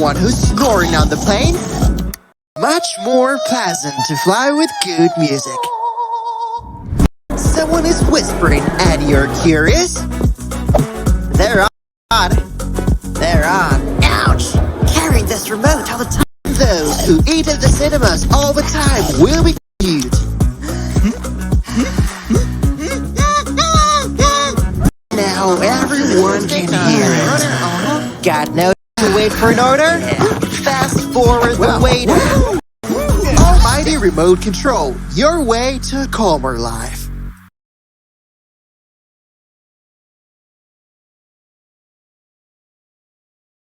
someone who's snoring on the plane. Much more pleasant to fly with good music. Someone is whispering and you're curious? They're on. They're on. Ouch! Carrying this remote all the time. Those who eat at the cinemas all the time will be cute. Now everyone can hear it. Got no to wait for an order? Fast forward the wait. Almighty remote control, your way to a calmer life.